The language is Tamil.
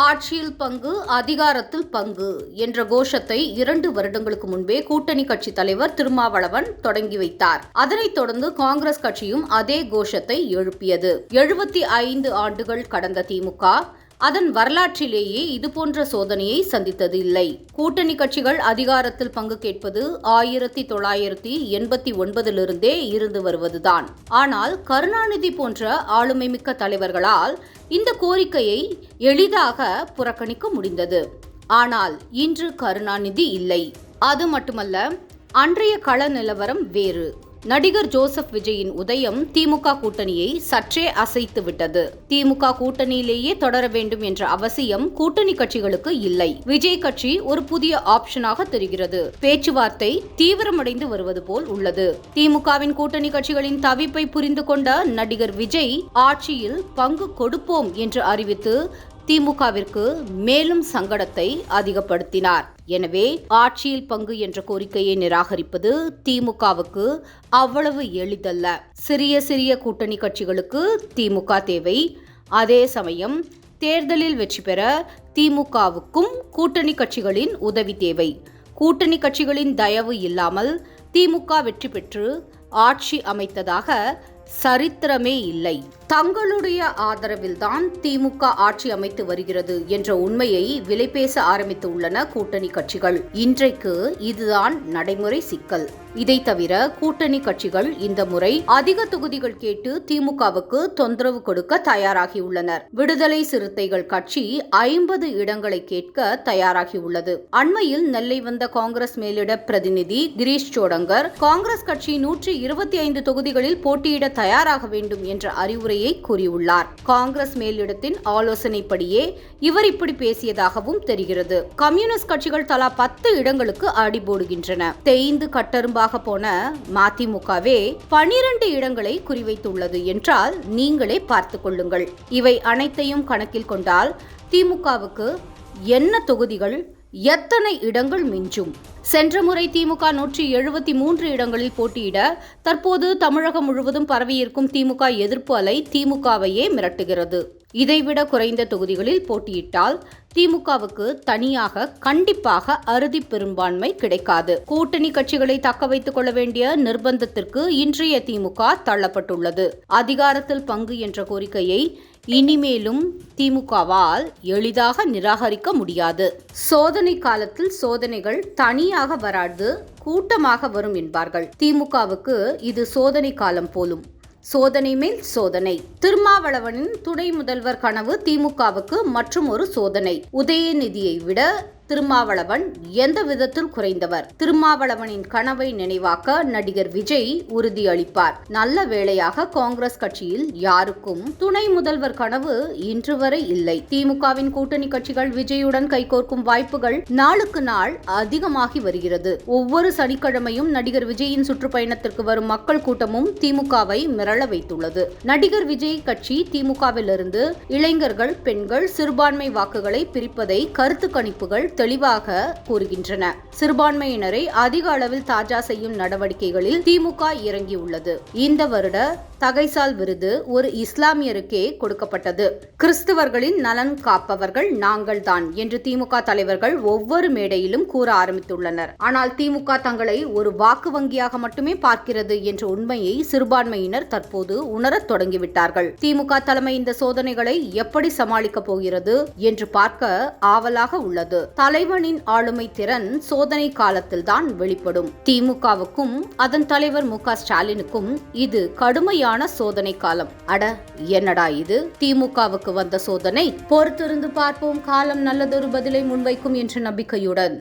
ஆட்சியில் பங்கு, அதிகாரத்தில் பங்கு என்ற கோஷத்தை 2 வருடங்களுக்கு முன்பே கூட்டணி கட்சி தலைவர் திருமாவளவன் தொடங்கி வைத்தார். அதனைத் தொடர்ந்து காங்கிரஸ் கட்சியும் அதே கோஷத்தை எழுப்பியது. 75 ஆண்டுகள் கடந்த திமுக அதன் வரலாற்றிலேயே இதுபோன்ற சோதனையை சந்தித்தது இல்லை. கூட்டணி கட்சிகள் அதிகாரத்தில் பங்கு கேட்பது 1989 இருந்து வருவதுதான். ஆனால் கருணாநிதி போன்ற ஆளுமைமிக்க தலைவர்களால் இந்த கோரிக்கையை எளிதாக புறக்கணிக்க முடிந்தது. ஆனால் இன்று கருணாநிதி இல்லை. அது மட்டுமல்ல, அன்றைய கள நிலவரம் வேறு. நடிகர் ஜோசப் விஜயின் உதயம் திமுக கூட்டணியை சற்றே அசைத்து விட்டது. திமுக கூட்டணியிலேயே தொடர வேண்டும் என்ற அவசியம் கூட்டணி கட்சிகளுக்கு இல்லை. விஜய் கட்சி ஒரு புதிய ஆப்ஷனாக தெரிகிறது. பேச்சுவார்த்தை தீவிரமடைந்து வருவது போல் உள்ளது. திமுகவின் கூட்டணி கட்சிகளின் தவிப்பை புரிந்து கொண்ட நடிகர் விஜய் ஆட்சியில் பங்கு கொடுப்போம் என்று அறிவித்து திமுகவிற்கு மேலும் சங்கடத்தை அதிகப்படுத்தினார். எனவே ஆட்சியில் பங்கு என்ற கோரிக்கையை நிராகரிப்பது திமுகவுக்கு அவ்வளவு எளிதல்ல. சிறிய சிறிய கூட்டணி கட்சிகளுக்கு திமுக தேவை. அதே சமயம் தேர்தலில் வெற்றி பெற திமுகவுக்கும் கூட்டணி கட்சிகளின் உதவி தேவை. கூட்டணி கட்சிகளின் தயவு இல்லாமல் திமுக வெற்றி பெற்று ஆட்சி அமைத்ததாக சரித்திரமே இல்லை. தங்களுடைய ஆதரவில்தான் திமுக ஆட்சி அமைத்து வருகிறது என்ற உண்மையை விலைபேச ஆரம்பித்து உள்ளன கூட்டணி கட்சிகள். இன்றைக்கு இதுதான் நடைமுறை சிக்கல். இதை தவிர கூட்டணி கட்சிகள் இந்த முறை அதிக தொகுதிகள் கேட்டு திமுகவுக்கு தொந்தரவு கொடுக்க தயாராகியுள்ளனர். விடுதலை சிறுத்தைகள் கட்சி 50 இடங்களை கேட்க தயாராகியுள்ளது. அண்மையில் நெல்லை வந்த காங்கிரஸ் மேலிட பிரதிநிதி கிரீஷ் சோடங்கர் காங்கிரஸ் கட்சி 125 தொகுதிகளில் போட்டியிட தயாராக வேண்டும் என்ற அறிவுரையை கூறியுள்ளார். காங்கிரஸ் மேலிடத்தின் ஆலோசனைப்படியே இவர் இப்படி பேசியதாகவும் தெரிகிறது. கம்யூனிஸ்ட் கட்சிகள் தலா 10 இடங்களுக்கு அடி போடுகின்றன. தேய்ந்து கட்டரும்பாக போன மதிமுகவே 12 இடங்களை குறிவைத்துள்ளது என்றால் நீங்களே பார்த்துக் கொள்ளுங்கள். இவை அனைத்தையும் கணக்கில் கொண்டால் திமுகவுக்கு என்ன தொகுதிகள், எத்தனை இடங்கள் மிஞ்சும்? சென்ற முறை திமுக 173 இடங்களில் போட்டியிட தற்போது தமிழகம் முழுவதும் பரவியிருக்கும் திமுக எதிர்ப்பு அலை திமுகவையே மிரட்டுகிறது. இதைவிட குறைந்த தொகுதிகளில் போட்டியிட்டால் திமுகவுக்கு தனியாக கண்டிப்பாக அறுதி பெரும்பான்மை கிடைக்காது. கூட்டணி கட்சிகளை தக்க வைத்துக் கொள்ள வேண்டிய நிர்பந்தத்திற்கு இன்றைய திமுக தள்ளப்பட்டுள்ளது. அதிகாரத்தில் பங்கு என்ற கோரிக்கையை இனிமேலும் திமுகவால் எளிதாக நிராகரிக்க முடியாது. சோதனை காலத்தில் சோதனைகள் தனியாக வராது, கூட்டமாக வரும் என்பார்கள். திமுகவுக்கு இது சோதனை காலம் போலும். சோதனை மேல் சோதனை. திருமாவளவனின் துணை முதல்வர் கனவு திமுகவுக்கு மற்றும் ஒரு சோதனை. உதயநிதியை விட திருமாவளவன் எந்த விதத்தில் குறைந்தவர்? திருமாவளவனின் கனவை நினைவாக்க நடிகர் விஜய் உறுதியளிப்பார். நல்ல வேளையாக காங்கிரஸ் கட்சியில் யாருக்கும் துணை முதல்வர் கனவு இன்று வரை இல்லை. திமுகவின் கூட்டணி கட்சிகள் விஜயுடன் கைகோர்க்கும் வாய்ப்புகள் நாளுக்கு நாள் அதிகமாகி வருகிறது. ஒவ்வொரு சனிக்கிழமையும் நடிகர் விஜயின் சுற்றுப்பயணத்திற்கு வரும் மக்கள் கூட்டமும் திமுகவை மிரள வைத்துள்ளது. நடிகர் விஜய் கட்சி திமுகவிலிருந்து இளைஞர்கள், பெண்கள், சிறுபான்மை வாக்குகளை பிரிப்பதை கருத்து கணிப்புகள் தெளிவாக கூறுகின்றன. சிறுபான்மையினரை அதிக அளவில் தாஜா செய்யும் நடவடிக்கைகளில் திமுக இறங்கியுள்ளது. இந்த வருட தகைசால் விருது ஒரு இஸ்லாமியருக்கே கொடுக்கப்பட்டது. கிறிஸ்தவர்களின் நலன் காப்பவர்கள் நாங்கள் தான் என்று திமுக தலைவர்கள் ஒவ்வொரு மேடையிலும் கூற ஆரம்பித்துள்ளனர். ஆனால் திமுக தங்களை ஒரு வாக்கு வங்கியாக மட்டுமே பார்க்கிறது என்ற உண்மையை சிறுபான்மையினர் தற்போது உணரத் தொடங்கிவிட்டார்கள். திமுக தலைமை இந்த சோதனைகளை எப்படி சமாளிக்கப் போகிறது என்று பார்க்க ஆவலாக உள்ளது. தலைவனின் ஆளுமை திறன் சோதனை காலத்தில் தான் வெளிப்படும். திமுகவுக்கும் அதன் தலைவர் மு.க. ஸ்டாலினுக்கும் இது கடுமையான சோதனை காலம். அட என்னடா இது, திமுகவுக்கு வந்த சோதனை? பொறுத்திருந்து பார்ப்போம். காலம் நல்லதொரு பதிலை முன்வைக்கும் என்ற நம்பிக்கையுடன்